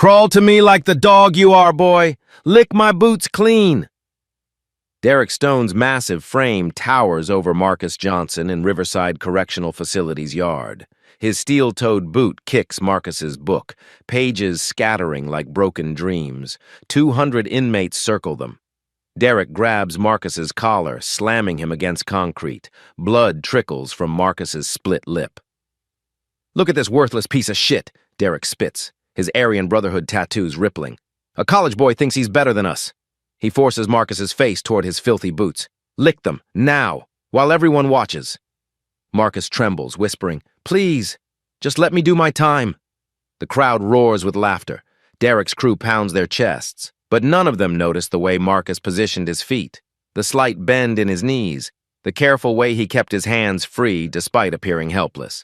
Crawl to me like the dog you are, boy. Lick my boots clean. Derek Stone's massive frame towers over Marcus Johnson in Riverside Correctional Facility's yard. His steel-toed boot kicks Marcus's book, pages scattering like broken dreams. 200 inmates circle them. Derek grabs Marcus's collar, slamming him against concrete. Blood trickles from Marcus's split lip. "Look at this worthless piece of shit," Derek spits, his Aryan Brotherhood tattoos rippling. "A college boy thinks he's better than us." He forces Marcus's face toward his filthy boots. "Lick them, now, while everyone watches." Marcus trembles, whispering, "Please, just let me do my time." The crowd roars with laughter. Derek's crew pounds their chests, but none of them notice the way Marcus positioned his feet, the slight bend in his knees, the careful way he kept his hands free despite appearing helpless.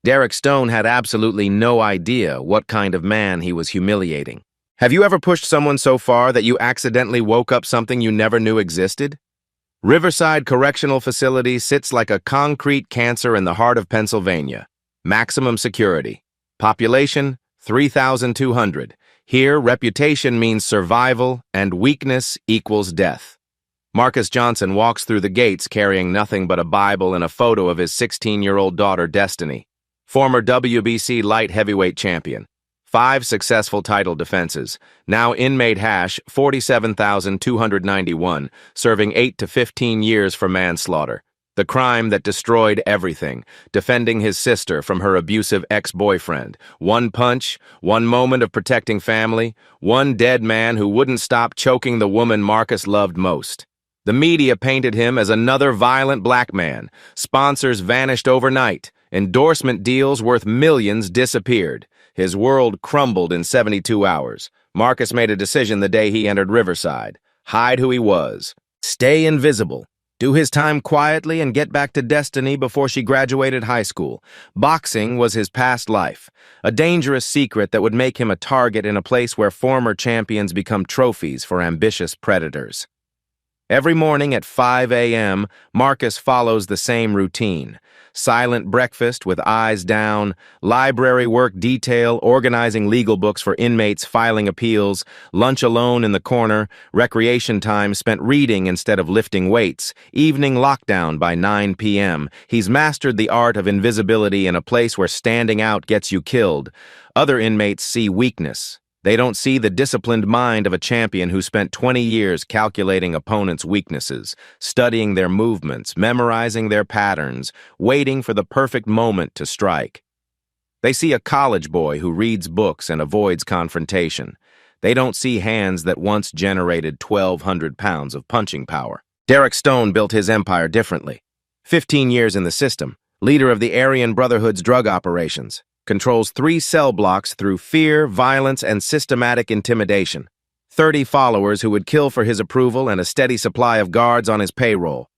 Derek Stone had absolutely no idea what kind of man he was humiliating. Have you ever pushed someone so far that you accidentally woke up something you never knew existed? Riverside Correctional Facility sits like a concrete cancer in the heart of Pennsylvania. Maximum security. Population, 3,200. Here, reputation means survival, and weakness equals death. Marcus Johnson walks through the gates carrying nothing but a Bible and a photo of his 16-year-old daughter, Destiny. Former WBC light heavyweight champion. 5 successful title defenses. Now inmate hash 47,291, serving 8 to 15 years for manslaughter. The crime that destroyed everything, defending his sister from her abusive ex-boyfriend. One punch, one moment of protecting family, one dead man who wouldn't stop choking the woman Marcus loved most. The media painted him as another violent black man. Sponsors vanished overnight. Endorsement deals worth millions disappeared. His world crumbled in 72 hours. Marcus made a decision the day he entered Riverside. Hide who he was. Stay invisible. Do his time quietly and get back to Destiny before she graduated high school. Boxing was his past life, a dangerous secret that would make him a target in a place where former champions become trophies for ambitious predators. Every morning at 5 a.m., Marcus follows the same routine. Silent breakfast with eyes down, library work detail, organizing legal books for inmates filing appeals, lunch alone in the corner, recreation time spent reading instead of lifting weights, evening lockdown by 9 p.m. He's mastered the art of invisibility in a place where standing out gets you killed. Other inmates see weakness. They don't see the disciplined mind of a champion who spent 20 years calculating opponents' weaknesses, studying their movements, memorizing their patterns, waiting for the perfect moment to strike. They see a college boy who reads books and avoids confrontation. They don't see hands that once generated 1,200 pounds of punching power. Derek Stone built his empire differently. 15 years in the system, leader of the Aryan Brotherhood's drug operations. Controls 3 cell blocks through fear, violence, and systematic intimidation. 30 followers who would kill for his approval and a steady supply of guards on his payroll.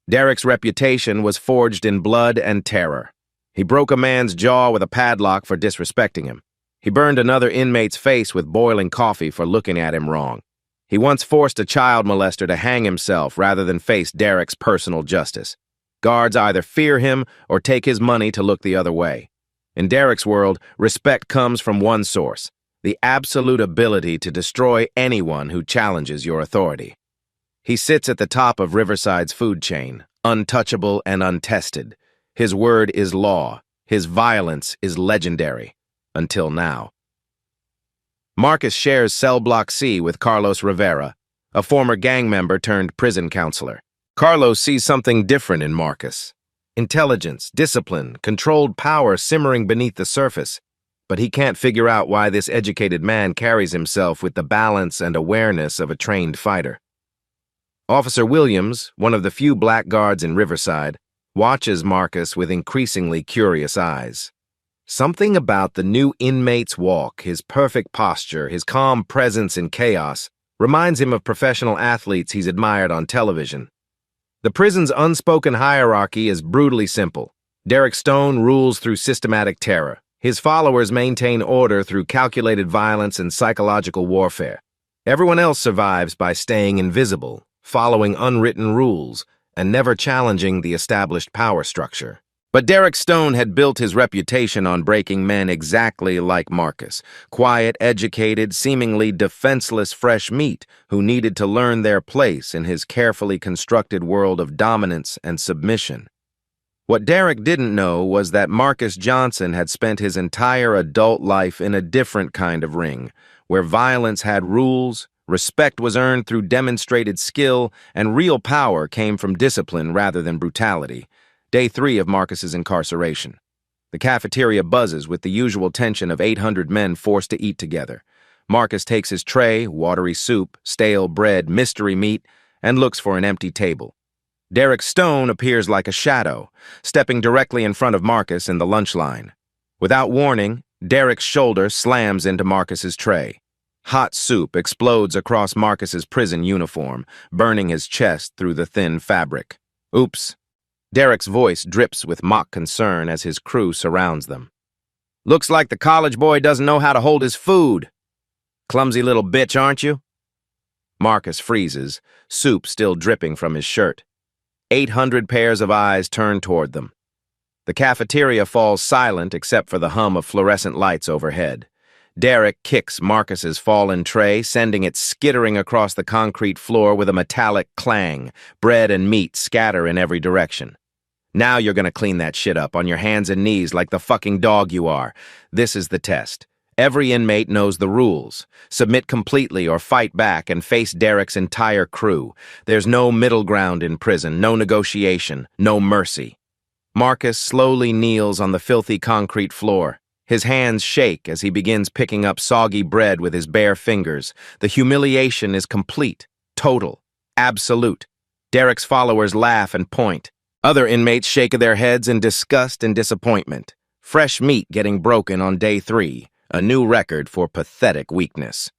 Derek's reputation was forged in blood and terror. He broke a man's jaw with a padlock for disrespecting him. He burned another inmate's face with boiling coffee for looking at him wrong. He once forced a child molester to hang himself rather than face Derek's personal justice. Guards either fear him or take his money to look the other way. In Derek's world, respect comes from one source, the absolute ability to destroy anyone who challenges your authority. He sits at the top of Riverside's food chain, untouchable and untested. His word is law. His violence is legendary. Until now. Marcus shares cell block C with Carlos Rivera, a former gang member turned prison counselor. Carlos sees something different in Marcus. Intelligence, discipline, controlled power simmering beneath the surface. But he can't figure out why this educated man carries himself with the balance and awareness of a trained fighter. Officer Williams, one of the few black guards in Riverside, watches Marcus with increasingly curious eyes. Something about the new inmate's walk, his perfect posture, his calm presence in chaos, reminds him of professional athletes he's admired on television. The prison's unspoken hierarchy is brutally simple. Derek Stone rules through systematic terror. His followers maintain order through calculated violence and psychological warfare. Everyone else survives by staying invisible, following unwritten rules, and never challenging the established power structure. But Derek Stone had built his reputation on breaking men exactly like Marcus, quiet, educated, seemingly defenseless fresh meat who needed to learn their place in his carefully constructed world of dominance and submission. What Derek didn't know was that Marcus Johnson had spent his entire adult life in a different kind of ring, where violence had rules, respect was earned through demonstrated skill, and real power came from discipline rather than brutality. Day 3 of Marcus's incarceration. The cafeteria buzzes with the usual tension of 800 men forced to eat together. Marcus takes his tray, watery soup, stale bread, mystery meat, and looks for an empty table. Derek Stone appears like a shadow, stepping directly in front of Marcus in the lunch line. Without warning, Derek's shoulder slams into Marcus's tray. Hot soup explodes across Marcus's prison uniform, burning his chest through the thin fabric. Oops. Derek's voice drips with mock concern as his crew surrounds them. Looks like the college boy doesn't know how to hold his food. Clumsy little bitch, aren't you? Marcus freezes, soup still dripping from his shirt. 800 pairs of eyes turn toward them. The cafeteria falls silent except for the hum of fluorescent lights overhead. Derek kicks Marcus's fallen tray, sending it skittering across the concrete floor with a metallic clang. Bread and meat scatter in every direction. Now you're gonna clean that shit up on your hands and knees like the fucking dog you are. This is the test. Every inmate knows the rules. Submit completely or fight back and face Derek's entire crew. There's no middle ground in prison, no negotiation, no mercy. Marcus slowly kneels on the filthy concrete floor. His hands shake as he begins picking up soggy bread with his bare fingers. The humiliation is complete, total, absolute. Derek's followers laugh and point. Other inmates shake their heads in disgust and disappointment. Fresh meat getting broken on day 3, a new record for pathetic weakness.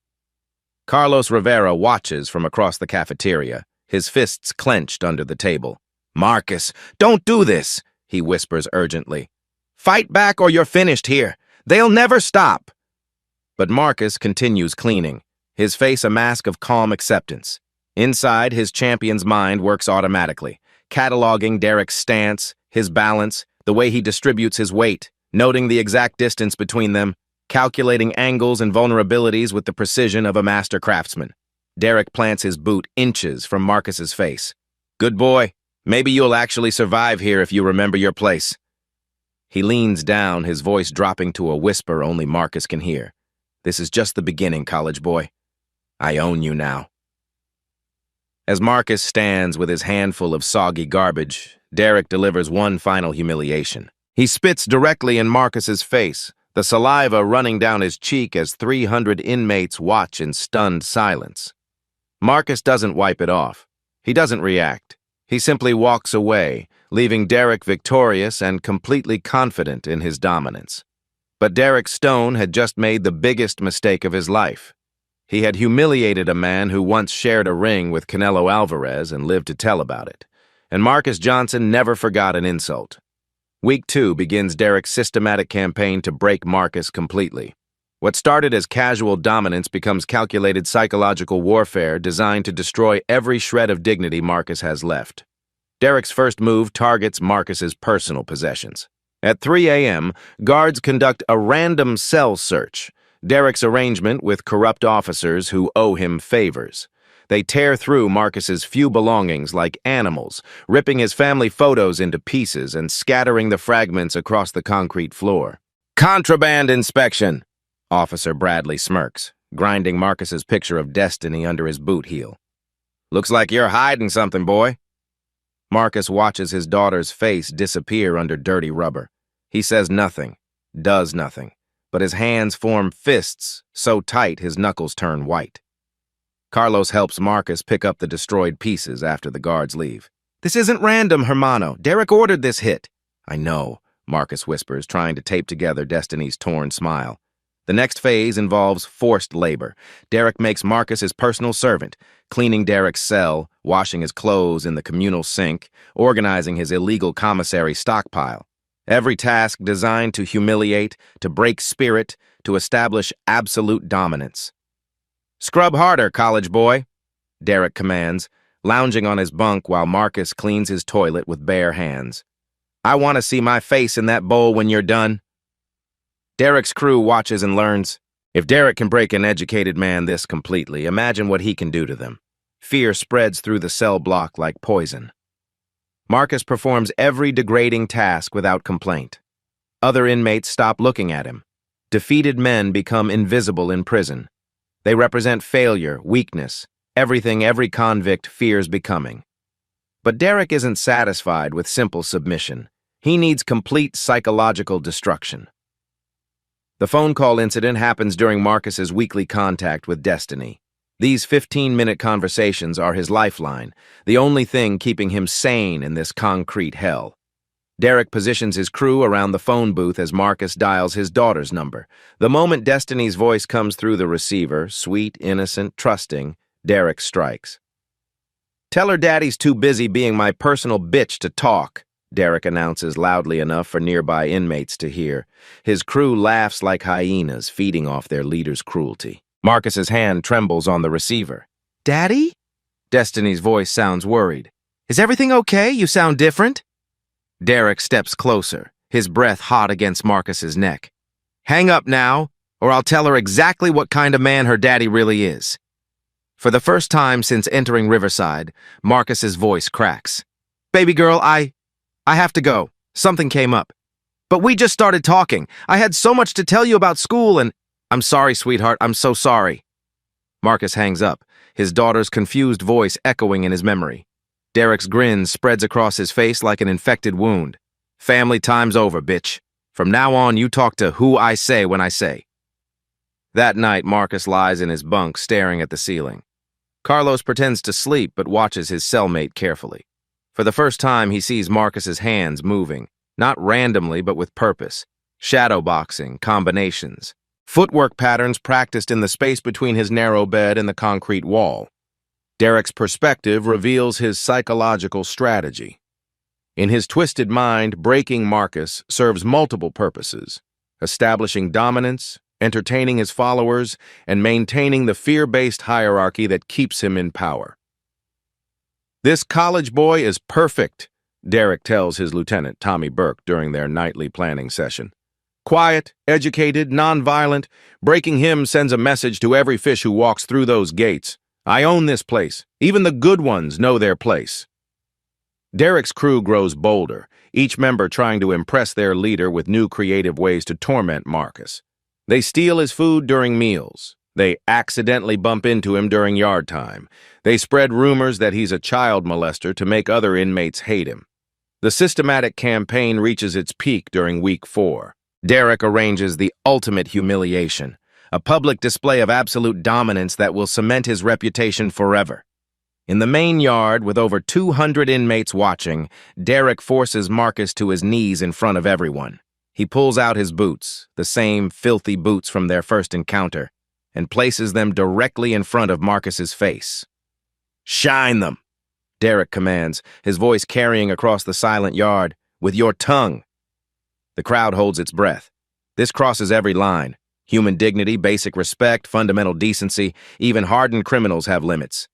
Carlos Rivera watches from across the cafeteria, his fists clenched under the table. Marcus, don't do this, he whispers urgently. Fight back or you're finished here. They'll never stop. But Marcus continues cleaning, his face a mask of calm acceptance. Inside, his champion's mind works automatically, cataloging Derek's stance, his balance, the way he distributes his weight, noting the exact distance between them, calculating angles and vulnerabilities with the precision of a master craftsman. Derek plants his boot inches from Marcus's face. Good boy. Maybe you'll actually survive here if you remember your place. He leans down, his voice dropping to a whisper only Marcus can hear. This is just the beginning, college boy. I own you now. As Marcus stands with his handful of soggy garbage, Derek delivers one final humiliation. He spits directly in Marcus's face, the saliva running down his cheek as 300 inmates watch in stunned silence. Marcus doesn't wipe it off. He doesn't react. He simply walks away, leaving Derek victorious and completely confident in his dominance. But Derek Stone had just made the biggest mistake of his life. He had humiliated a man who once shared a ring with Canelo Alvarez and lived to tell about it. And Marcus Johnson never forgot an insult. Week 2 begins Derek's systematic campaign to break Marcus completely. What started as casual dominance becomes calculated psychological warfare designed to destroy every shred of dignity Marcus has left. Derek's first move targets Marcus's personal possessions. At 3 a.m., guards conduct a random cell search, Derek's arrangement with corrupt officers who owe him favors. They tear through Marcus's few belongings like animals, ripping his family photos into pieces and scattering the fragments across the concrete floor. Contraband inspection! Officer Bradley smirks, grinding Marcus's picture of destiny under his boot heel. Looks like you're hiding something, boy. Marcus watches his daughter's face disappear under dirty rubber. He says nothing, does nothing, but his hands form fists so tight his knuckles turn white. Carlos helps Marcus pick up the destroyed pieces after the guards leave. This isn't random, hermano. Derek ordered this hit. I know, Marcus whispers, trying to tape together Destiny's torn smile. The next phase involves forced labor. Derek makes Marcus his personal servant, cleaning Derek's cell, washing his clothes in the communal sink, organizing his illegal commissary stockpile. Every task designed to humiliate, to break spirit, to establish absolute dominance. Scrub harder, college boy, Derek commands, lounging on his bunk while Marcus cleans his toilet with bare hands. I want to see my face in that bowl when you're done. Derek's crew watches and learns. If Derek can break an educated man this completely, imagine what he can do to them. Fear spreads through the cell block like poison. Marcus performs every degrading task without complaint. Other inmates stop looking at him. Defeated men become invisible in prison. They represent failure, weakness, everything every convict fears becoming. But Derek isn't satisfied with simple submission. He needs complete psychological destruction. The phone call incident happens during Marcus's weekly contact with Destiny. These 15-minute conversations are his lifeline, the only thing keeping him sane in this concrete hell. Derek positions his crew around the phone booth as Marcus dials his daughter's number. The moment Destiny's voice comes through the receiver, sweet, innocent, trusting, Derek strikes. "Tell her daddy's too busy being my personal bitch to talk," Derek announces loudly enough for nearby inmates to hear. His crew laughs like hyenas, feeding off their leader's cruelty. Marcus's hand trembles on the receiver. "Daddy?" Destiny's voice sounds worried. "Is everything okay? You sound different." Derek steps closer, his breath hot against Marcus's neck. "Hang up now, or I'll tell her exactly what kind of man her daddy really is." For the first time since entering Riverside, Marcus's voice cracks. "Baby girl, I have to go. Something came up. But we just started talking. I had so much to tell you about school and—" "I'm sorry, sweetheart. I'm so sorry." Marcus hangs up, his daughter's confused voice echoing in his memory. Derek's grin spreads across his face like an infected wound. "Family time's over, bitch. From now on, you talk to who I say when I say." That night, Marcus lies in his bunk staring at the ceiling. Carlos pretends to sleep but watches his cellmate carefully. For the first time, he sees Marcus's hands moving, not randomly but with purpose. Shadowboxing, combinations, footwork patterns practiced in the space between his narrow bed and the concrete wall. Derek's perspective reveals his psychological strategy. In his twisted mind, breaking Marcus serves multiple purposes: establishing dominance, entertaining his followers, and maintaining the fear-based hierarchy that keeps him in power. "This college boy is perfect," Derek tells his lieutenant, Tommy Burke, during their nightly planning session. "Quiet, educated, nonviolent. Breaking him sends a message to every fish who walks through those gates. I own this place. Even the good ones know their place." Derek's crew grows bolder, each member trying to impress their leader with new creative ways to torment Marcus. They steal his food during meals. They accidentally bump into him during yard time. They spread rumors that he's a child molester to make other inmates hate him. The systematic campaign reaches its peak during week 4. Derek arranges the ultimate humiliation, a public display of absolute dominance that will cement his reputation forever. In the main yard, with over 200 inmates watching, Derek forces Marcus to his knees in front of everyone. He pulls out his boots, the same filthy boots from their first encounter, and places them directly in front of Marcus's face. "Shine them," Derek commands, his voice carrying across the silent yard, "with your tongue." The crowd holds its breath. This crosses every line. Human dignity, basic respect, fundamental decency, even hardened criminals have limits.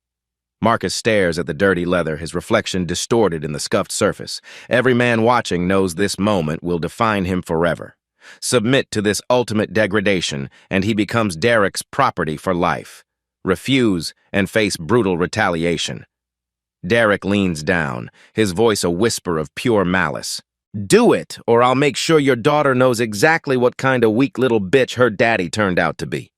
Marcus stares at the dirty leather, his reflection distorted in the scuffed surface. Every man watching knows this moment will define him forever. Submit to this ultimate degradation, and he becomes Derek's property for life. Refuse, and face brutal retaliation. Derek leans down, his voice a whisper of pure malice. "Do it, or I'll make sure your daughter knows exactly what kind of weak little bitch her daddy turned out to be."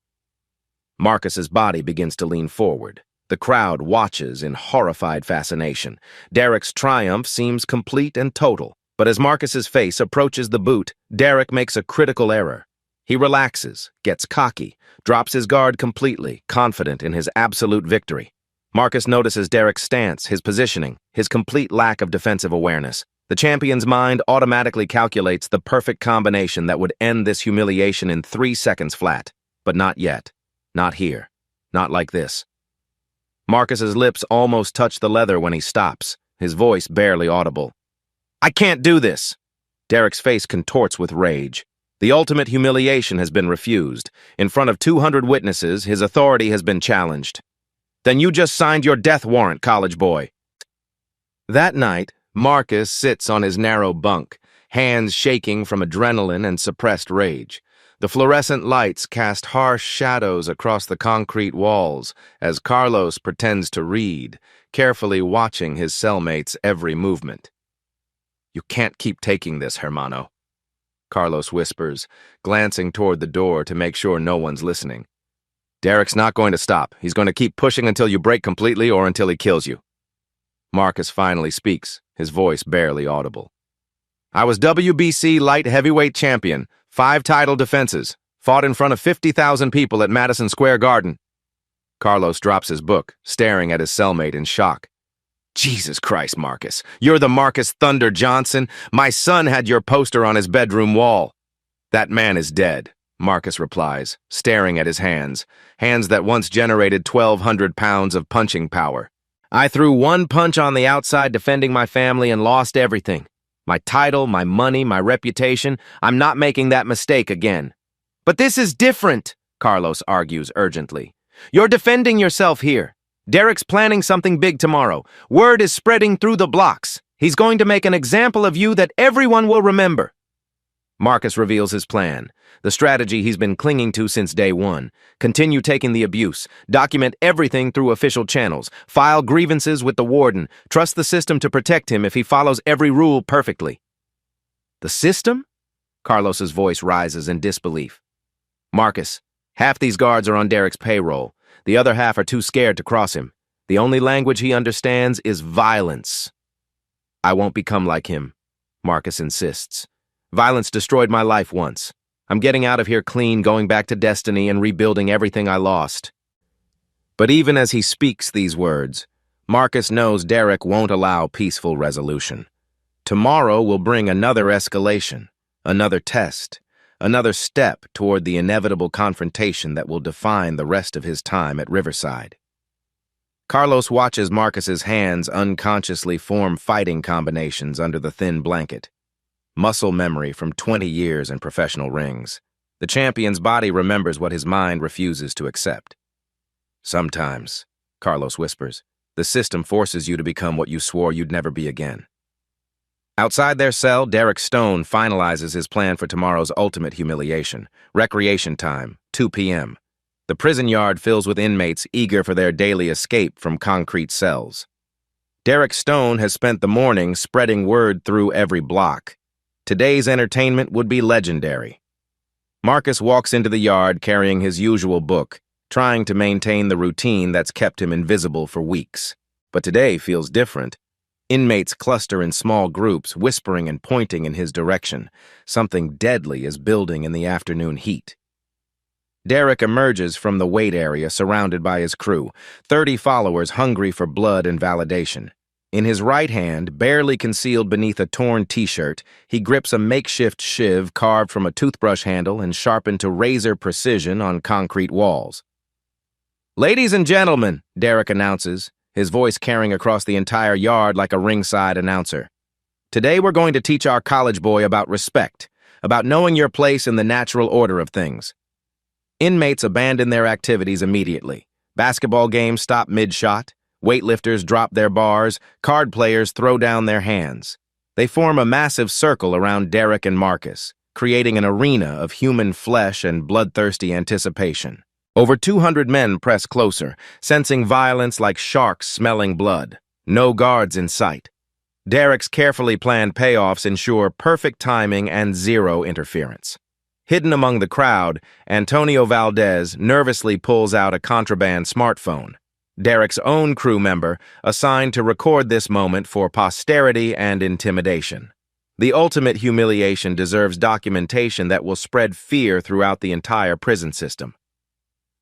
Marcus's body begins to lean forward. The crowd watches in horrified fascination. Derek's triumph seems complete and total, but as Marcus's face approaches the boot, Derek makes a critical error. He relaxes, gets cocky, drops his guard completely, confident in his absolute victory. Marcus notices Derek's stance, his positioning, his complete lack of defensive awareness. The champion's mind automatically calculates the perfect combination that would end this humiliation in 3 seconds flat. But not yet. Not here. Not like this. Marcus's lips almost touch the leather when he stops, his voice barely audible. "I can't do this!" Derek's face contorts with rage. The ultimate humiliation has been refused. In front of 200 witnesses, his authority has been challenged. "Then you just signed your death warrant, college boy." That night, Marcus sits on his narrow bunk, hands shaking from adrenaline and suppressed rage. The fluorescent lights cast harsh shadows across the concrete walls as Carlos pretends to read, carefully watching his cellmate's every movement. "You can't keep taking this, hermano," Carlos whispers, glancing toward the door to make sure no one's listening. "Derek's not going to stop. He's going to keep pushing until you break completely or until he kills you." Marcus finally speaks, his voice barely audible. "I was WBC light heavyweight champion, 5 title defenses, fought in front of 50,000 people at Madison Square Garden." Carlos drops his book, staring at his cellmate in shock. "Jesus Christ, Marcus. You're the Marcus Thunder Johnson? My son had your poster on his bedroom wall." "That man is dead," Marcus replies, staring at his hands that once generated 1,200 pounds of punching power. "I threw one punch on the outside defending my family and lost everything. My title, my money, my reputation. I'm not making that mistake again." "But this is different," Carlos argues urgently. "You're defending yourself here. Derek's planning something big tomorrow. Word is spreading through the blocks. He's going to make an example of you that everyone will remember." Marcus reveals his plan, the strategy he's been clinging to since day one. Continue taking the abuse, document everything through official channels, file grievances with the warden, trust the system to protect him if he follows every rule perfectly. "The system?" Carlos's voice rises in disbelief. "Marcus, half these guards are on Derek's payroll. The other half are too scared to cross him. The only language he understands is violence." "I won't become like him," Marcus insists. "Violence destroyed my life once. I'm getting out of here clean, going back to Destiny and rebuilding everything I lost." But even as he speaks these words, Marcus knows Derek won't allow peaceful resolution. Tomorrow will bring another escalation, another test, another step toward the inevitable confrontation that will define the rest of his time at Riverside. Carlos watches Marcus's hands unconsciously form fighting combinations under the thin blanket. Muscle memory from 20 years in professional rings. The champion's body remembers what his mind refuses to accept. "Sometimes," Carlos whispers, "the system forces you to become what you swore you'd never be again." Outside their cell, Derek Stone finalizes his plan for tomorrow's ultimate humiliation. Recreation time, 2 p.m. The prison yard fills with inmates eager for their daily escape from concrete cells. Derek Stone has spent the morning spreading word through every block. Today's entertainment would be legendary. Marcus walks into the yard carrying his usual book, trying to maintain the routine that's kept him invisible for weeks. But today feels different. Inmates cluster in small groups, whispering and pointing in his direction. Something deadly is building in the afternoon heat. Derek emerges from the wait area surrounded by his crew, 30 followers hungry for blood and validation. In his right hand, barely concealed beneath a torn t-shirt, he grips a makeshift shiv carved from a toothbrush handle and sharpened to razor precision on concrete walls. "Ladies and gentlemen," Derek announces, his voice carrying across the entire yard like a ringside announcer. "Today we're going to teach our college boy about respect, about knowing your place in the natural order of things." Inmates abandon their activities immediately. Basketball games stop mid-shot. Weightlifters drop their bars, card players throw down their hands. They form a massive circle around Derek and Marcus, creating an arena of human flesh and bloodthirsty anticipation. Over 200 men press closer, sensing violence like sharks smelling blood. No guards in sight. Derek's carefully planned payoffs ensure perfect timing and zero interference. Hidden among the crowd, Antonio Valdez nervously pulls out a contraband smartphone. Derek's own crew member, assigned to record this moment for posterity and intimidation. The ultimate humiliation deserves documentation that will spread fear throughout the entire prison system.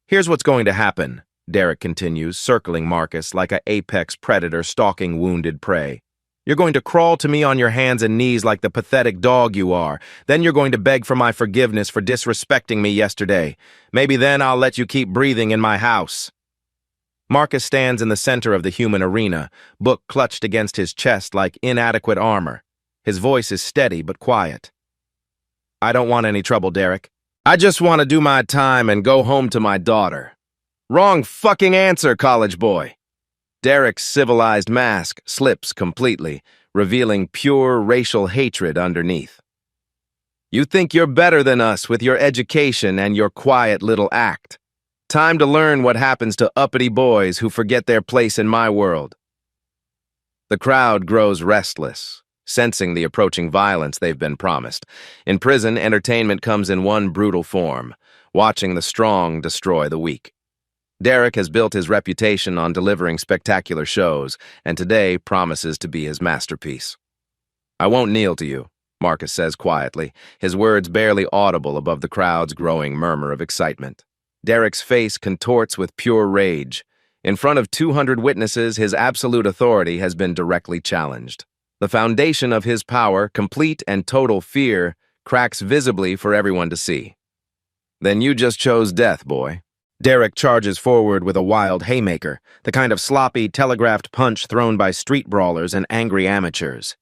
"Here's what's going to happen," Derek continues, circling Marcus like an apex predator stalking wounded prey. "You're going to crawl to me on your hands and knees like the pathetic dog you are. Then you're going to beg for my forgiveness for disrespecting me yesterday. Maybe then I'll let you keep breathing in my house." Marcus stands in the center of the human arena, book clutched against his chest like inadequate armor. His voice is steady but quiet. "I don't want any trouble, Derek. I just want to do my time and go home to my daughter." "Wrong fucking answer, college boy." Derek's civilized mask slips completely, revealing pure racial hatred underneath. You think you're better than us with your education and your quiet little act. Time to learn what happens to uppity boys who forget their place in my world. The crowd grows restless, sensing the approaching violence they've been promised. In prison, entertainment comes in one brutal form, watching the strong destroy the weak. Derek has built his reputation on delivering spectacular shows, and today promises to be his masterpiece. I won't kneel to you, Marcus says quietly, his words barely audible above the crowd's growing murmur of excitement. Derek's face contorts with pure rage. In front of 200 witnesses, his absolute authority has been directly challenged. The foundation of his power, complete and total fear, cracks visibly for everyone to see. Then you just chose death, boy. Derek charges forward with a wild haymaker, the kind of sloppy, telegraphed punch thrown by street brawlers and angry amateurs.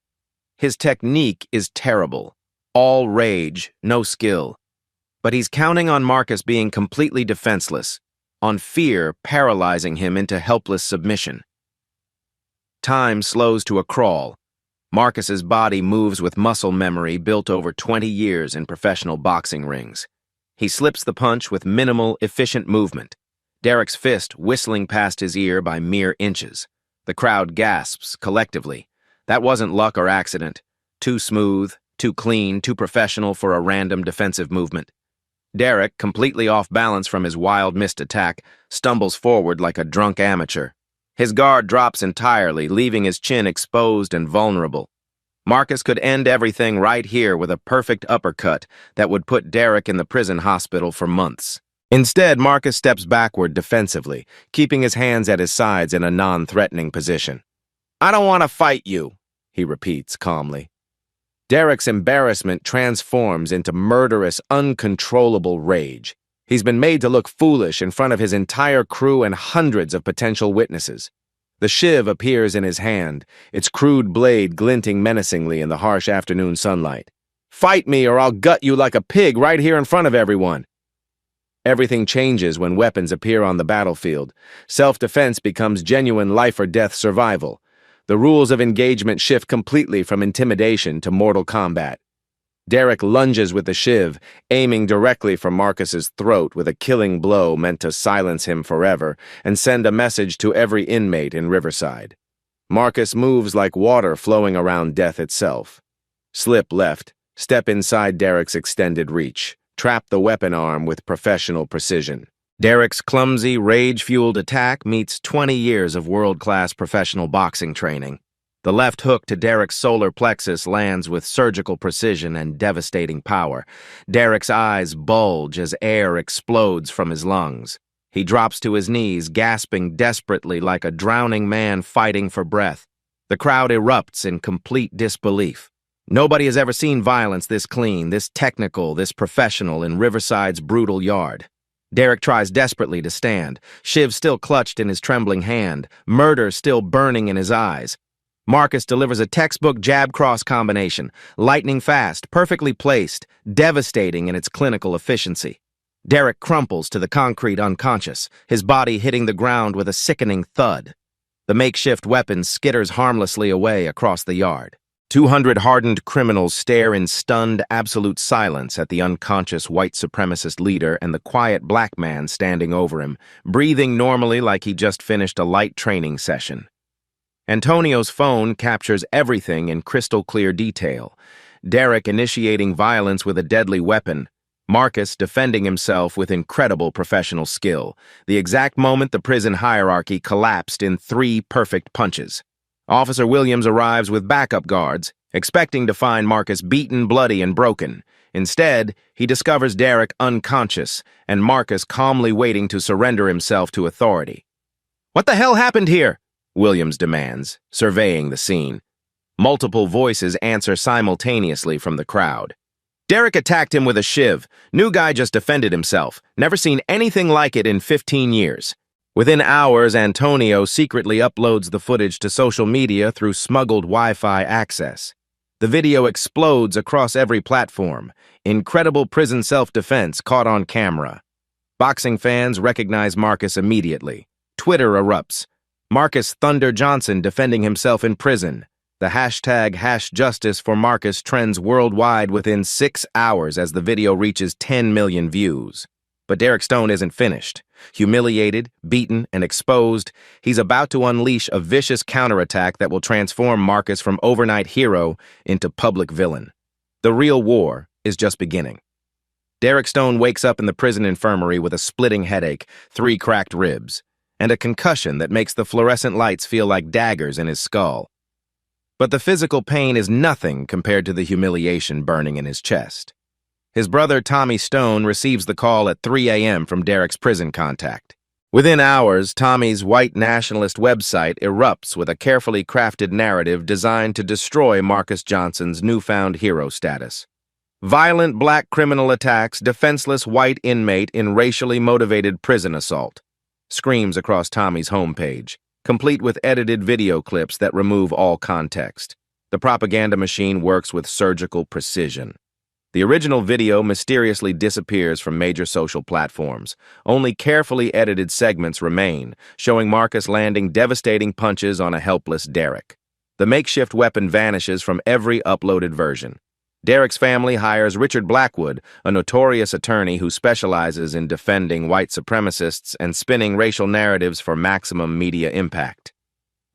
His technique is terrible. All rage, no skill. But he's counting on Marcus being completely defenseless, on fear paralyzing him into helpless submission. Time slows to a crawl. Marcus's body moves with muscle memory built over 20 years in professional boxing rings. He slips the punch with minimal, efficient movement, Derek's fist whistling past his ear by mere inches. The crowd gasps collectively. That wasn't luck or accident. Too smooth, too clean, too professional for a random defensive movement. Derek, completely off balance from his wild missed attack, stumbles forward like a drunk amateur. His guard drops entirely, leaving his chin exposed and vulnerable. Marcus could end everything right here with a perfect uppercut that would put Derek in the prison hospital for months. Instead, Marcus steps backward defensively, keeping his hands at his sides in a non-threatening position. "I don't want to fight you," he repeats calmly. Derek's embarrassment transforms into murderous, uncontrollable rage. He's been made to look foolish in front of his entire crew and hundreds of potential witnesses. The shiv appears in his hand, its crude blade glinting menacingly in the harsh afternoon sunlight. "Fight me or I'll gut you like a pig right here in front of everyone." Everything changes when weapons appear on the battlefield. Self-defense becomes genuine life-or-death survival. The rules of engagement shift completely from intimidation to mortal combat. Derek lunges with the shiv, aiming directly for Marcus's throat with a killing blow meant to silence him forever and send a message to every inmate in Riverside. Marcus moves like water flowing around death itself. Slip left, step inside Derek's extended reach, trap the weapon arm with professional precision. Derek's clumsy, rage-fueled attack meets 20 years of world-class professional boxing training. The left hook to Derek's solar plexus lands with surgical precision and devastating power. Derek's eyes bulge as air explodes from his lungs. He drops to his knees, gasping desperately like a drowning man fighting for breath. The crowd erupts in complete disbelief. Nobody has ever seen violence this clean, this technical, this professional in Riverside's brutal yard. Derek tries desperately to stand, shiv still clutched in his trembling hand, murder still burning in his eyes. Marcus delivers a textbook jab-cross combination, lightning fast, perfectly placed, devastating in its clinical efficiency. Derek crumples to the concrete unconscious, his body hitting the ground with a sickening thud. The makeshift weapon skitters harmlessly away across the yard. 200 hardened criminals stare in stunned, absolute silence at the unconscious white supremacist leader and the quiet black man standing over him, breathing normally like he just finished a light training session. Antonio's phone captures everything in crystal-clear detail. Derek initiating violence with a deadly weapon, Marcus defending himself with incredible professional skill, the exact moment the prison hierarchy collapsed in 3 perfect punches. Officer Williams arrives with backup guards, expecting to find Marcus beaten, bloody, and broken. Instead, he discovers Derek unconscious and Marcus calmly waiting to surrender himself to authority. "What the hell happened here?" Williams demands, surveying the scene. Multiple voices answer simultaneously from the crowd. "Derek attacked him with a shiv. New guy just defended himself. Never seen anything like it in 15 years. Within hours, Antonio secretly uploads the footage to social media through smuggled Wi-Fi access. The video explodes across every platform. Incredible prison self-defense caught on camera. Boxing fans recognize Marcus immediately. Twitter erupts. Marcus Thunder Johnson defending himself in prison. The hashtag #JusticeForMarcus trends worldwide within 6 hours as the video reaches 10 million views. But Derek Stone isn't finished. Humiliated, beaten, and exposed, he's about to unleash a vicious counterattack that will transform Marcus from overnight hero into public villain. The real war is just beginning. Derek Stone wakes up in the prison infirmary with a splitting headache, 3 cracked ribs, and a concussion that makes the fluorescent lights feel like daggers in his skull. But the physical pain is nothing compared to the humiliation burning in his chest. His brother Tommy Stone receives the call at 3 a.m. from Derek's prison contact. Within hours, Tommy's white nationalist website erupts with a carefully crafted narrative designed to destroy Marcus Johnson's newfound hero status. Violent black criminal attacks defenseless white inmate in racially motivated prison assault. Screams across Tommy's homepage, complete with edited video clips that remove all context. The propaganda machine works with surgical precision. The original video mysteriously disappears from major social platforms. Only carefully edited segments remain, showing Marcus landing devastating punches on a helpless Derek. The makeshift weapon vanishes from every uploaded version. Derek's family hires Richard Blackwood, a notorious attorney who specializes in defending white supremacists and spinning racial narratives for maximum media impact.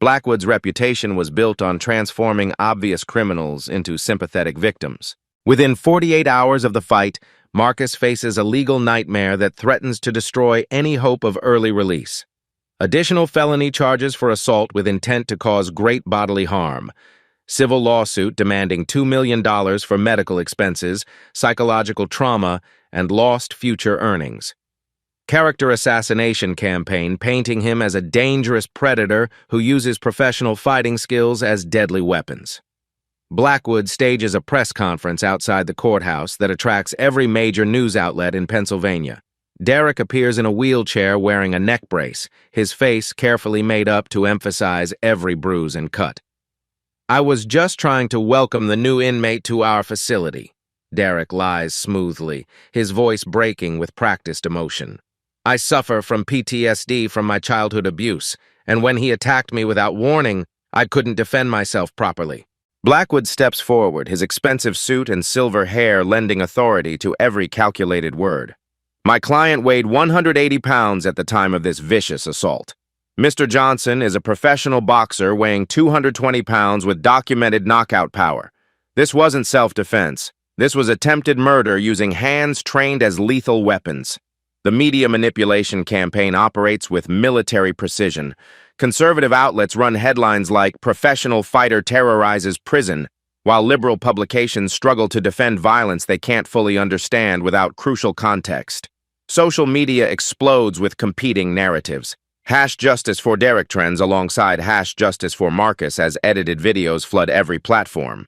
Blackwood's reputation was built on transforming obvious criminals into sympathetic victims. Within 48 hours of the fight, Marcus faces a legal nightmare that threatens to destroy any hope of early release. Additional felony charges for assault with intent to cause great bodily harm. Civil lawsuit demanding $2 million for medical expenses, psychological trauma, and lost future earnings. Character assassination campaign painting him as a dangerous predator who uses professional fighting skills as deadly weapons. Blackwood stages a press conference outside the courthouse that attracts every major news outlet in Pennsylvania. Derek appears in a wheelchair wearing a neck brace, his face carefully made up to emphasize every bruise and cut. "I was just trying to welcome the new inmate to our facility," Derek lies smoothly, his voice breaking with practiced emotion. "I suffer from PTSD from my childhood abuse, and when he attacked me without warning, I couldn't defend myself properly." Blackwood steps forward, his expensive suit and silver hair lending authority to every calculated word. "My client weighed 180 pounds at the time of this vicious assault. Mr. Johnson is a professional boxer weighing 220 pounds with documented knockout power. This wasn't self-defense. This was attempted murder using hands trained as lethal weapons." The media manipulation campaign operates with military precision. Conservative outlets run headlines like "Professional Fighter Terrorizes Prison," while liberal publications struggle to defend violence they can't fully understand without crucial context. Social media explodes with competing narratives. #JusticeForDerek trends alongside #JusticeForMarcus as edited videos flood every platform.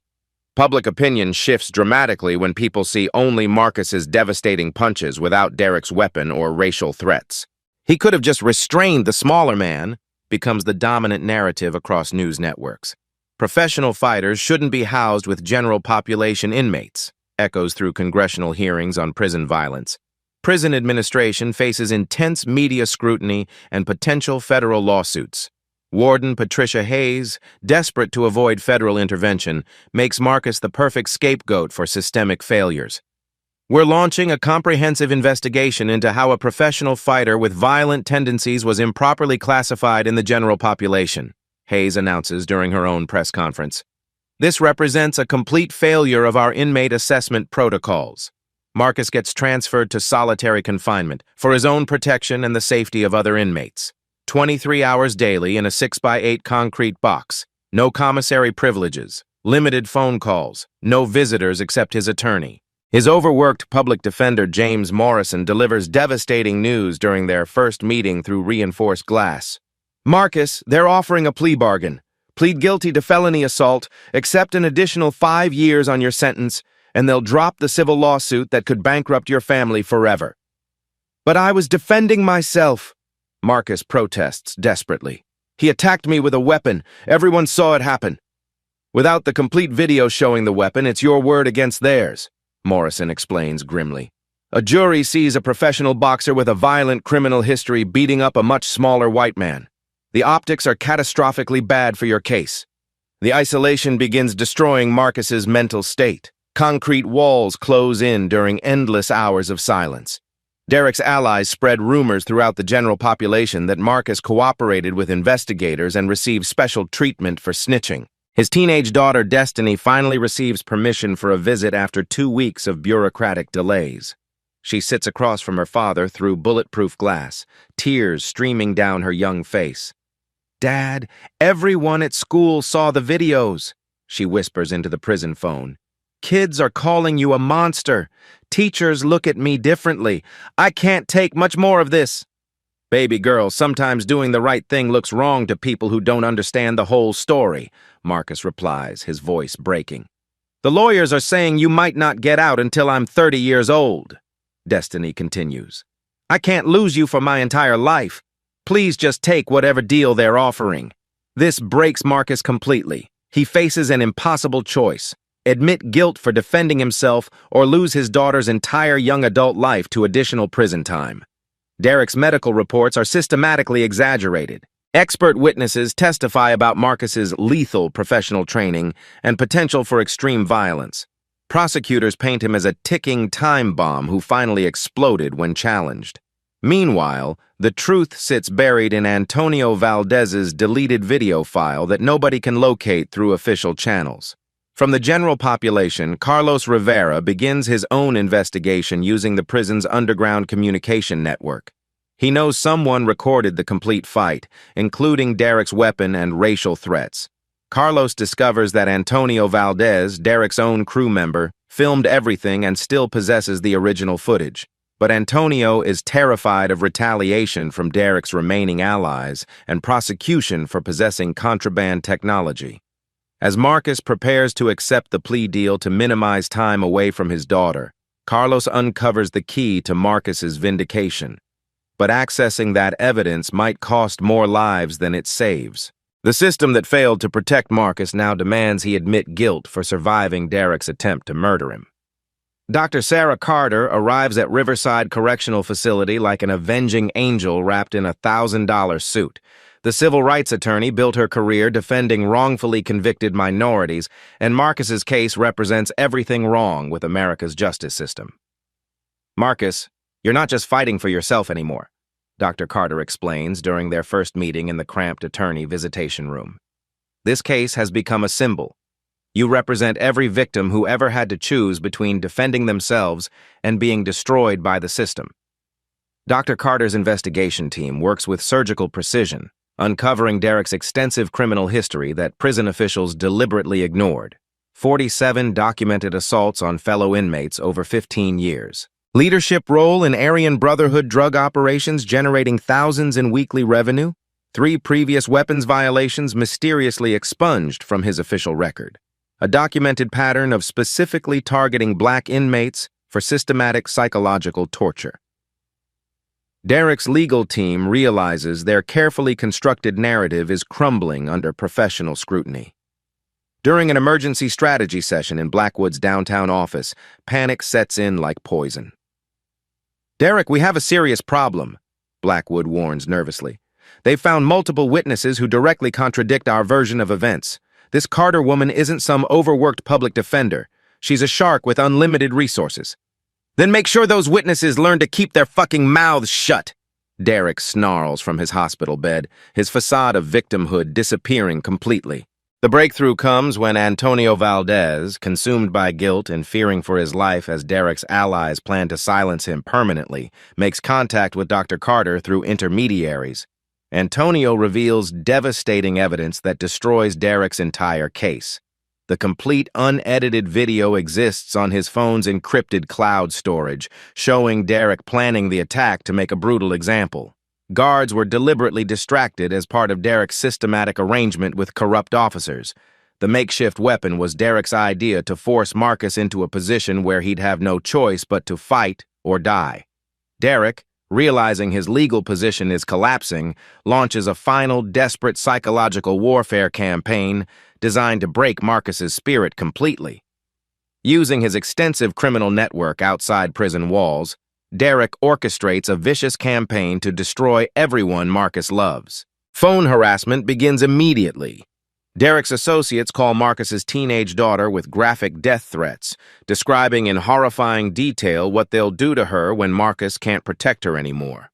Public opinion shifts dramatically when people see only Marcus's devastating punches without Derek's weapon or racial threats. "He could have just restrained the smaller man," becomes the dominant narrative across news networks. "Professional fighters shouldn't be housed with general population inmates," echoes through congressional hearings on prison violence. Prison administration faces intense media scrutiny and potential federal lawsuits. Warden Patricia Hayes, desperate to avoid federal intervention, makes Marcus the perfect scapegoat for systemic failures. "We're launching a comprehensive investigation into how a professional fighter with violent tendencies was improperly classified in the general population," Hayes announces during her own press conference. "This represents a complete failure of our inmate assessment protocols." Marcus gets transferred to solitary confinement for his own protection and the safety of other inmates. 23 hours daily in a 6x8 concrete box. No commissary privileges. Limited phone calls. No visitors except his attorney. His overworked public defender James Morrison delivers devastating news during their first meeting through reinforced glass. "Marcus, they're offering a plea bargain. Plead guilty to felony assault, accept an additional 5 years on your sentence, and they'll drop the civil lawsuit that could bankrupt your family forever." "But I was defending myself," Marcus protests desperately. "He attacked me with a weapon. Everyone saw it happen." "Without the complete video showing the weapon, it's your word against theirs," Morrison explains grimly. "A jury sees a professional boxer with a violent criminal history beating up a much smaller white man. The optics are catastrophically bad for your case." The isolation begins destroying Marcus's mental state. Concrete walls close in during endless hours of silence. Derek's allies spread rumors throughout the general population that Marcus cooperated with investigators and received special treatment for snitching. His teenage daughter, Destiny, finally receives permission for a visit after 2 weeks of bureaucratic delays. She sits across from her father through bulletproof glass, tears streaming down her young face. "Dad, everyone at school saw the videos," she whispers into the prison phone. "Kids are calling you a monster. Teachers look at me differently. I can't take much more of this." "Baby girl, sometimes doing the right thing looks wrong to people who don't understand the whole story," Marcus replies, his voice breaking. "The lawyers are saying you might not get out until I'm 30 years old," Destiny continues. "I can't lose you for my entire life. Please just take whatever deal they're offering." This breaks Marcus completely. He faces an impossible choice: admit guilt for defending himself or lose his daughter's entire young adult life to additional prison time. Derek's medical reports are systematically exaggerated. Expert witnesses testify about Marcus's lethal professional training and potential for extreme violence. Prosecutors paint him as a ticking time bomb who finally exploded when challenged. Meanwhile, the truth sits buried in Antonio Valdez's deleted video file that nobody can locate through official channels. From the general population, Carlos Rivera begins his own investigation using the prison's underground communication network. He knows someone recorded the complete fight, including Derek's weapon and racial threats. Carlos discovers that Antonio Valdez, Derek's own crew member, filmed everything and still possesses the original footage. But Antonio is terrified of retaliation from Derek's remaining allies and prosecution for possessing contraband technology. As Marcus prepares to accept the plea deal to minimize time away from his daughter, Carlos uncovers the key to Marcus's vindication. But accessing that evidence might cost more lives than it saves. The system that failed to protect Marcus now demands he admit guilt for surviving Derek's attempt to murder him. Dr. Sarah Carter arrives at Riverside Correctional Facility like an avenging angel wrapped in a $1,000 suit. The civil rights attorney built her career defending wrongfully convicted minorities, and Marcus's case represents everything wrong with America's justice system. "Marcus, you're not just fighting for yourself anymore," Dr. Carter explains during their first meeting in the cramped attorney visitation room. "This case has become a symbol. You represent every victim who ever had to choose between defending themselves and being destroyed by the system." Dr. Carter's investigation team works with surgical precision, uncovering Derek's extensive criminal history that prison officials deliberately ignored. 47 documented assaults on fellow inmates over 15 years. Leadership role in Aryan Brotherhood drug operations generating thousands in weekly revenue. 3 previous weapons violations mysteriously expunged from his official record. A documented pattern of specifically targeting black inmates for systematic psychological torture. Derek's legal team realizes their carefully constructed narrative is crumbling under professional scrutiny. During an emergency strategy session in Blackwood's downtown office, panic sets in like poison. "Derek, we have a serious problem," Blackwood warns nervously. "They've found multiple witnesses who directly contradict our version of events. This Carter woman isn't some overworked public defender. She's a shark with unlimited resources." "Then make sure those witnesses learn to keep their fucking mouths shut," Derek snarls from his hospital bed, his facade of victimhood disappearing completely. The breakthrough comes when Antonio Valdez, consumed by guilt and fearing for his life as Derek's allies plan to silence him permanently, makes contact with Dr. Carter through intermediaries. Antonio reveals devastating evidence that destroys Derek's entire case. The complete unedited video exists on his phone's encrypted cloud storage, showing Derek planning the attack to make a brutal example. Guards were deliberately distracted as part of Derek's systematic arrangement with corrupt officers. The makeshift weapon was Derek's idea to force Marcus into a position where he'd have no choice but to fight or die. Derek, realizing his legal position is collapsing, launches a final desperate psychological warfare campaign designed to break Marcus's spirit completely. Using his extensive criminal network outside prison walls, Derek orchestrates a vicious campaign to destroy everyone Marcus loves. Phone harassment begins immediately. Derek's associates call Marcus's teenage daughter with graphic death threats, describing in horrifying detail what they'll do to her when Marcus can't protect her anymore.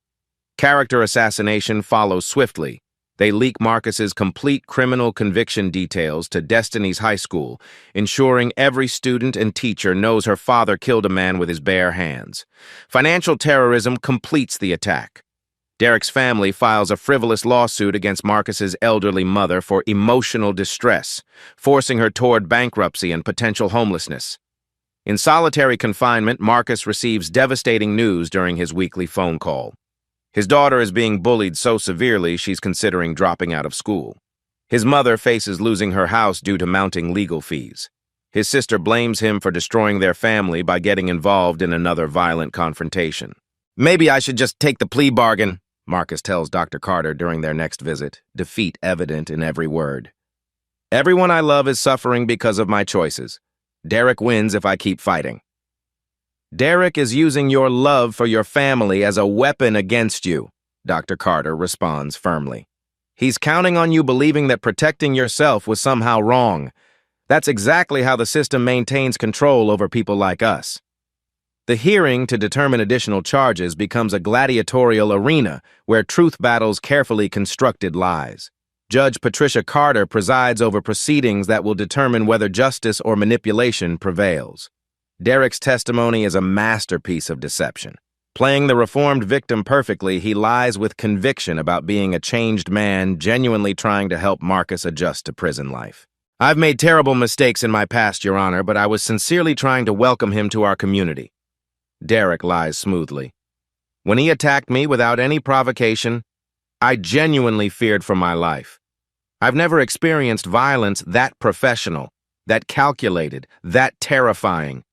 Character assassination follows swiftly. They leak Marcus's complete criminal conviction details to Destiny's high school, ensuring every student and teacher knows her father killed a man with his bare hands. Financial terrorism completes the attack. Derek's family files a frivolous lawsuit against Marcus's elderly mother for emotional distress, forcing her toward bankruptcy and potential homelessness. In solitary confinement, Marcus receives devastating news during his weekly phone call. His daughter is being bullied so severely she's considering dropping out of school. His mother faces losing her house due to mounting legal fees. His sister blames him for destroying their family by getting involved in another violent confrontation. "Maybe I should just take the plea bargain," Marcus tells Dr. Carter during their next visit, defeat evident in every word. "Everyone I love is suffering because of my choices. Derek wins if I keep fighting." "Derek is using your love for your family as a weapon against you," Dr. Carter responds firmly. "He's counting on you believing that protecting yourself was somehow wrong. That's exactly how the system maintains control over people like us." The hearing to determine additional charges becomes a gladiatorial arena where truth battles carefully constructed lies. Judge Patricia Carter presides over proceedings that will determine whether justice or manipulation prevails. Derek's testimony is a masterpiece of deception. Playing the reformed victim perfectly, he lies with conviction about being a changed man, genuinely trying to help Marcus adjust to prison life. "I've made terrible mistakes in my past, Your Honor, but I was sincerely trying to welcome him to our community." Derek lies smoothly. "When he attacked me without any provocation, I genuinely feared for my life. I've never experienced violence that professional, that calculated, that terrifying."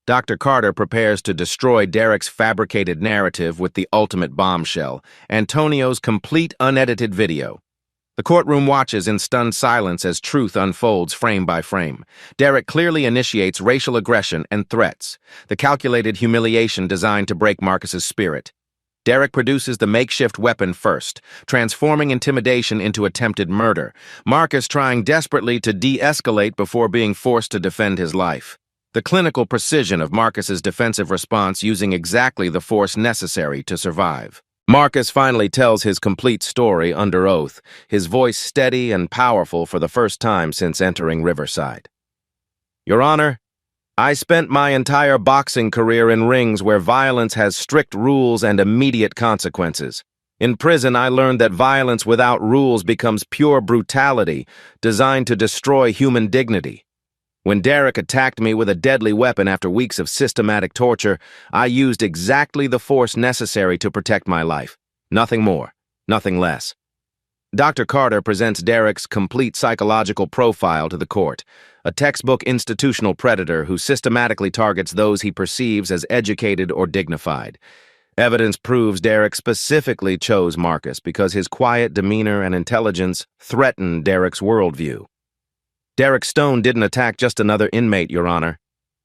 Dr. Carter prepares to destroy Derek's fabricated narrative with the ultimate bombshell, Antonio's complete unedited video. The courtroom watches in stunned silence as truth unfolds frame by frame. Derek clearly initiates racial aggression and threats, the calculated humiliation designed to break Marcus's spirit. Derek produces the makeshift weapon first, transforming intimidation into attempted murder, Marcus trying desperately to de-escalate before being forced to defend his life. The clinical precision of Marcus's defensive response using exactly the force necessary to survive. Marcus finally tells his complete story under oath, his voice steady and powerful for the first time since entering Riverside. "Your Honor, I spent my entire boxing career in rings where violence has strict rules and immediate consequences. In prison, I learned that violence without rules becomes pure brutality, designed to destroy human dignity. When Derek attacked me with a deadly weapon after weeks of systematic torture, I used exactly the force necessary to protect my life. Nothing more, nothing less." Dr. Carter presents Derek's complete psychological profile to the court, a textbook institutional predator who systematically targets those he perceives as educated or dignified. Evidence proves Derek specifically chose Marcus because his quiet demeanor and intelligence threatened Derek's worldview. "Derek Stone didn't attack just another inmate, Your Honor,"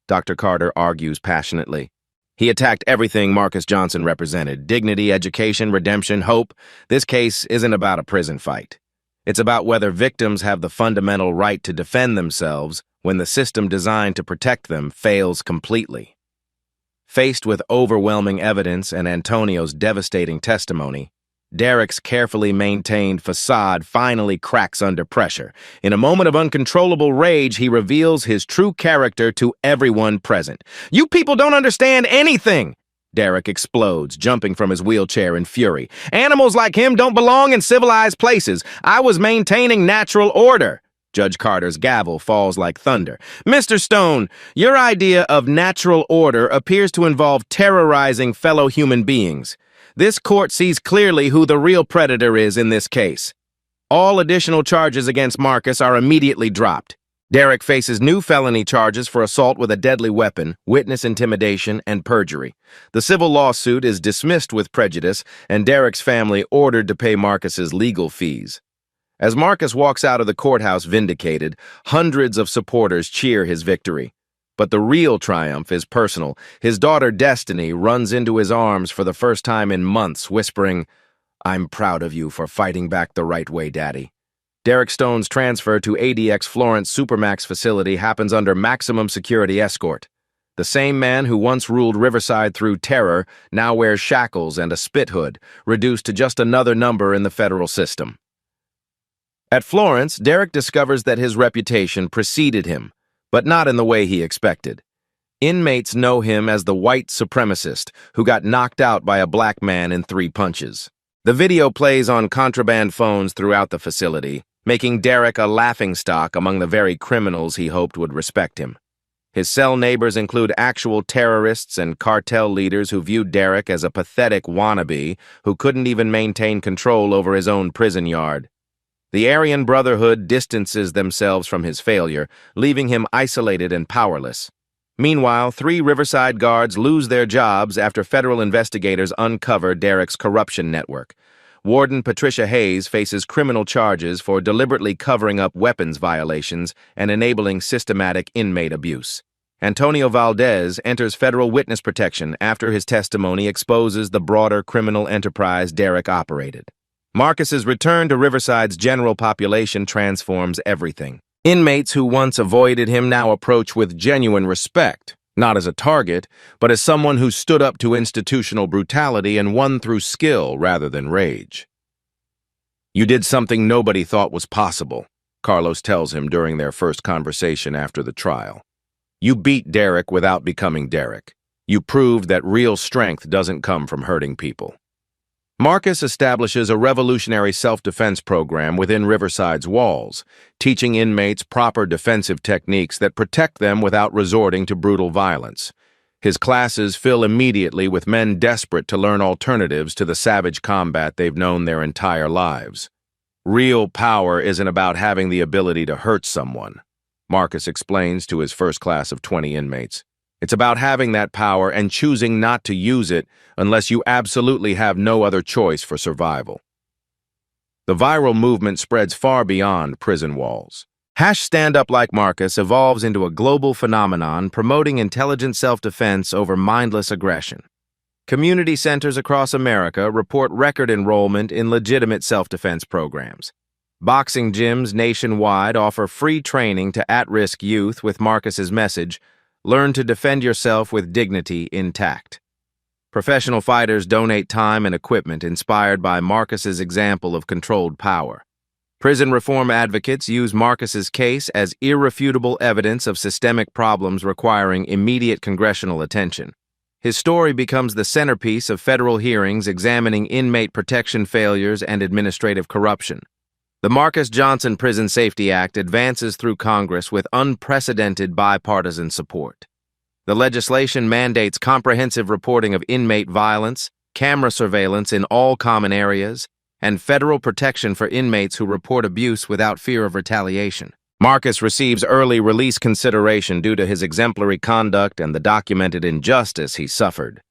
Dr. Carter argues passionately. "He attacked everything Marcus Johnson represented: dignity, education, redemption, hope. This case isn't about a prison fight. It's about whether victims have the fundamental right to defend themselves when the system designed to protect them fails completely." Faced with overwhelming evidence and Antonio's devastating testimony, Derek's carefully maintained facade finally cracks under pressure. In a moment of uncontrollable rage, he reveals his true character to everyone present. "You people don't understand anything!" Derek explodes, jumping from his wheelchair in fury. "Animals like him don't belong in civilized places. I was maintaining natural order." Judge Carter's gavel falls like thunder. "Mr. Stone, your idea of natural order appears to involve terrorizing fellow human beings. This court sees clearly who the real predator is in this case. All additional charges against Marcus are immediately dropped. Derek faces new felony charges for assault with a deadly weapon, witness intimidation, and perjury. The civil lawsuit is dismissed with prejudice, and Derek's family ordered to pay Marcus's legal fees. As Marcus walks out of the courthouse vindicated, hundreds of supporters cheer his victory. But the real triumph is personal. His daughter Destiny runs into his arms for the first time in months, whispering, "I'm proud of you for fighting back the right way, Daddy." Derek Stone's transfer to ADX Florence Supermax facility happens under maximum security escort. The same man who once ruled Riverside through terror now wears shackles and a spit hood, reduced to just another number in the federal system. At Florence, Derek discovers that his reputation preceded him, but not in the way he expected. Inmates know him as the white supremacist who got knocked out by a black man in 3 punches. The video plays on contraband phones throughout the facility, making Derek a laughingstock among the very criminals he hoped would respect him. His cell neighbors include actual terrorists and cartel leaders who viewed Derek as a pathetic wannabe who couldn't even maintain control over his own prison yard. The Aryan Brotherhood distances themselves from his failure, leaving him isolated and powerless. Meanwhile, 3 Riverside guards lose their jobs after federal investigators uncover Derek's corruption network. Warden Patricia Hayes faces criminal charges for deliberately covering up weapons violations and enabling systematic inmate abuse. Antonio Valdez enters federal witness protection after his testimony exposes the broader criminal enterprise Derek operated. Marcus's return to Riverside's general population transforms everything. Inmates who once avoided him now approach with genuine respect, not as a target, but as someone who stood up to institutional brutality and won through skill rather than rage. "You did something nobody thought was possible," Carlos tells him during their first conversation after the trial. "You beat Derek without becoming Derek. You proved that real strength doesn't come from hurting people." Marcus establishes a revolutionary self-defense program within Riverside's walls, teaching inmates proper defensive techniques that protect them without resorting to brutal violence. His classes fill immediately with men desperate to learn alternatives to the savage combat they've known their entire lives. "Real power isn't about having the ability to hurt someone," Marcus explains to his first class of 20 inmates. "It's about having that power and choosing not to use it unless you absolutely have no other choice for survival." The viral movement spreads far beyond prison walls. #Stand Up Like Marcus evolves into a global phenomenon promoting intelligent self-defense over mindless aggression. Community centers across America report record enrollment in legitimate self-defense programs. Boxing gyms nationwide offer free training to at-risk youth with Marcus's message, "Learn to defend yourself with dignity intact." Professional fighters donate time and equipment inspired by Marcus's example of controlled power. Prison reform advocates use Marcus's case as irrefutable evidence of systemic problems requiring immediate congressional attention. His story becomes the centerpiece of federal hearings examining inmate protection failures and administrative corruption. The Marcus Johnson Prison Safety Act advances through Congress with unprecedented bipartisan support. The legislation mandates comprehensive reporting of inmate violence, camera surveillance in all common areas, and federal protection for inmates who report abuse without fear of retaliation. Marcus receives early release consideration due to his exemplary conduct and the documented injustice he suffered.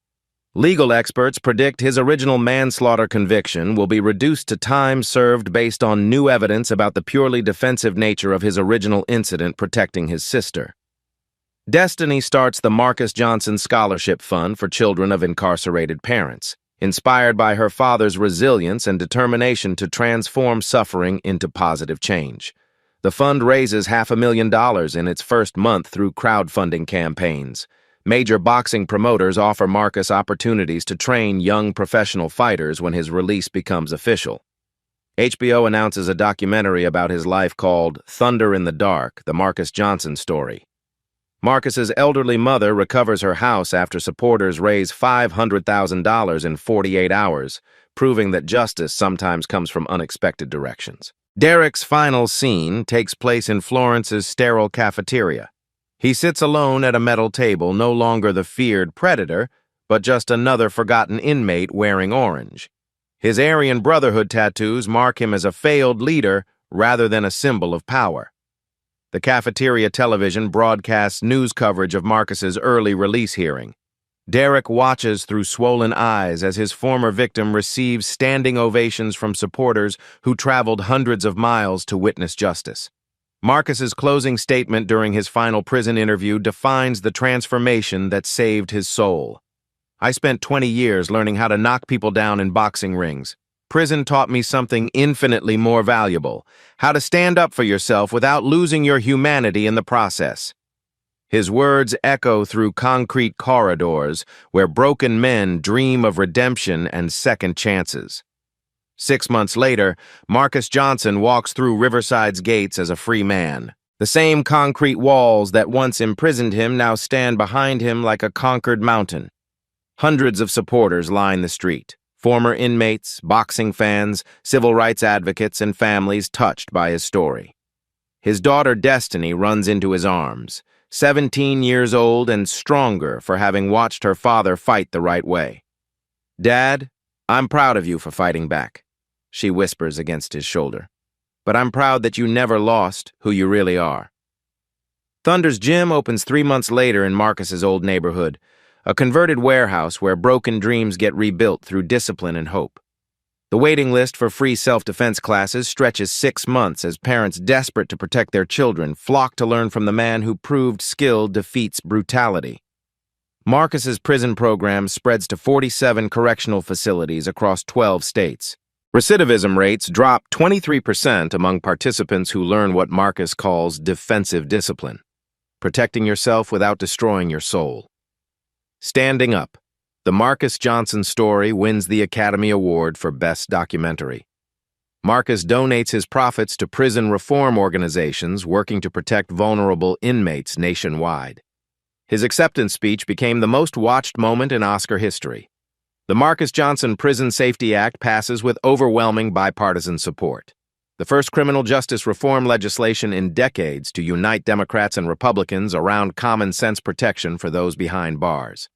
Legal experts predict his original manslaughter conviction will be reduced to time served based on new evidence about the purely defensive nature of his original incident protecting his sister. Destiny starts the Marcus Johnson Scholarship Fund for children of incarcerated parents, inspired by her father's resilience and determination to transform suffering into positive change. The fund raises $500,000 in its first month through crowdfunding campaigns. Major boxing promoters offer Marcus opportunities to train young professional fighters when his release becomes official. HBO announces a documentary about his life called Thunder in the Dark, the Marcus Johnson story. Marcus's elderly mother recovers her house after supporters raise $500,000 in 48 hours, proving that justice sometimes comes from unexpected directions. Derek's final scene takes place in Florence's sterile cafeteria. He sits alone at a metal table, no longer the feared predator, but just another forgotten inmate wearing orange. His Aryan Brotherhood tattoos mark him as a failed leader rather than a symbol of power. The cafeteria television broadcasts news coverage of Marcus's early release hearing. Derek watches through swollen eyes as his former victim receives standing ovations from supporters who traveled hundreds of miles to witness justice. Marcus's closing statement during his final prison interview defines the transformation that saved his soul. "I spent 20 years learning how to knock people down in boxing rings. prison taught me something infinitely more valuable: how to stand up for yourself without losing your humanity in the process. His words echo through concrete corridors where broken men dream of redemption and second chances. 6 months later, Marcus Johnson walks through Riverside's gates as a free man. The same concrete walls that once imprisoned him now stand behind him like a conquered mountain. Hundreds of supporters line the street: former inmates, boxing fans, civil rights advocates, and families touched by his story. His daughter Destiny runs into his arms, 17 years old and stronger for having watched her father fight the right way. "Dad, I'm proud of you for fighting back," she whispers against his shoulder. "But I'm proud that you never lost who you really are." Thunder's Gym opens 3 months later in Marcus's old neighborhood, a converted warehouse where broken dreams get rebuilt through discipline and hope. The waiting list for free self-defense classes stretches 6 months as parents desperate to protect their children flock to learn from the man who proved skill defeats brutality. Marcus's prison program spreads to 47 correctional facilities across 12 states. Recidivism rates drop 23% among participants who learn what Marcus calls defensive discipline, protecting yourself without destroying your soul. Standing Up, the Marcus Johnson story wins the Academy Award for Best Documentary. Marcus donates his profits to prison reform organizations working to protect vulnerable inmates nationwide. His acceptance speech became the most watched moment in Oscar history. The Marcus Johnson Prison Safety Act passes with overwhelming bipartisan support. The first criminal justice reform legislation in decades to unite Democrats and Republicans around common sense protection for those behind bars.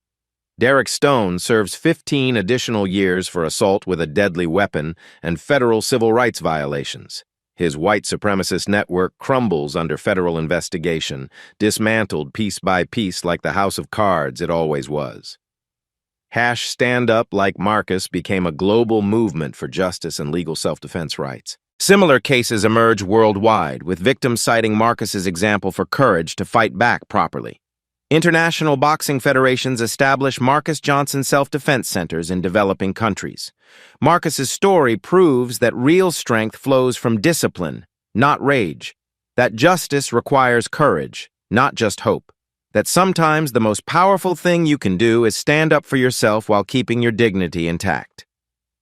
Derek Stone serves 15 additional years for assault with a deadly weapon and federal civil rights violations. His white supremacist network crumbles under federal investigation, dismantled piece by piece like the house of cards it always was. Stand Up Like Marcus became a global movement for justice and legal self-defense rights. Similar cases emerge worldwide, with victims citing Marcus's example for courage to fight back properly. International boxing federations establish Marcus Johnson self-defense centers in developing countries. Marcus's story proves that real strength flows from discipline, not rage. That justice requires courage, not just hope. That sometimes the most powerful thing you can do is stand up for yourself while keeping your dignity intact.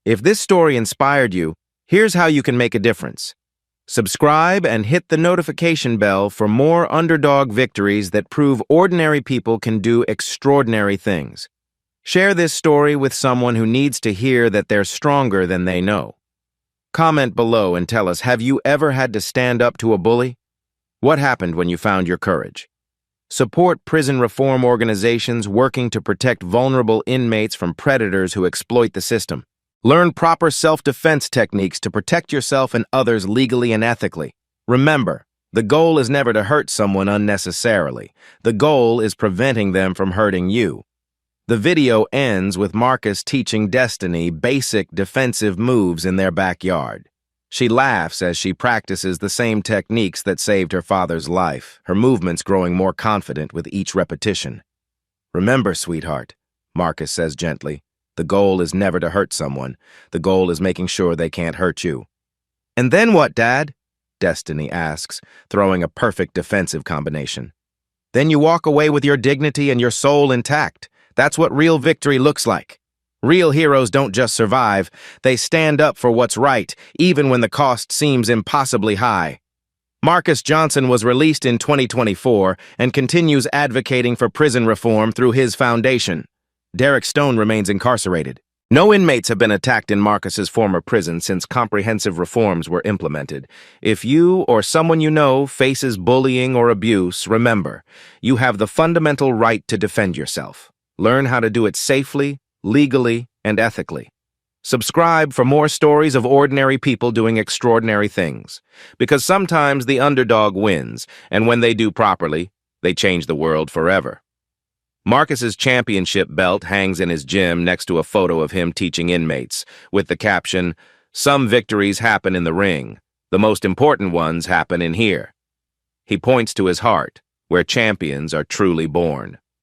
If this story inspired you, here's how you can make a difference. Subscribe and hit the notification bell for more underdog victories that prove ordinary people can do extraordinary things. Share this story with someone who needs to hear that they're stronger than they know. Comment below and tell us, have you ever had to stand up to a bully? What happened when you found your courage? Support prison reform organizations working to protect vulnerable inmates from predators who exploit the system. Learn proper self-defense techniques to protect yourself and others legally and ethically. Remember, the goal is never to hurt someone unnecessarily. The goal is preventing them from hurting you. The video ends with Marcus teaching Destiny basic defensive moves in their backyard. She laughs as she practices the same techniques that saved her father's life, her movements growing more confident with each repetition. "Remember, sweetheart," Marcus says gently, "the goal is never to hurt someone. The goal is making sure they can't hurt you." "And then what, Dad?" Destiny asks, throwing a perfect defensive combination. "Then you walk away with your dignity and your soul intact. That's what real victory looks like. Real heroes don't just survive, they stand up for what's right, even when the cost seems impossibly high." Marcus Johnson was released in 2024 and continues advocating for prison reform through his foundation. Derek Stone remains incarcerated. No inmates have been attacked in Marcus's former prison since comprehensive reforms were implemented. If you or someone you know faces bullying or abuse, remember, you have the fundamental right to defend yourself. Learn how to do it safely, legally, and ethically. Subscribe for more stories of ordinary people doing extraordinary things. Because sometimes the underdog wins, and when they do properly, they change the world forever. Marcus's championship belt hangs in his gym next to a photo of him teaching inmates, with the caption, "Some victories happen in the ring. The most important ones happen in here." He points to his heart, where champions are truly born.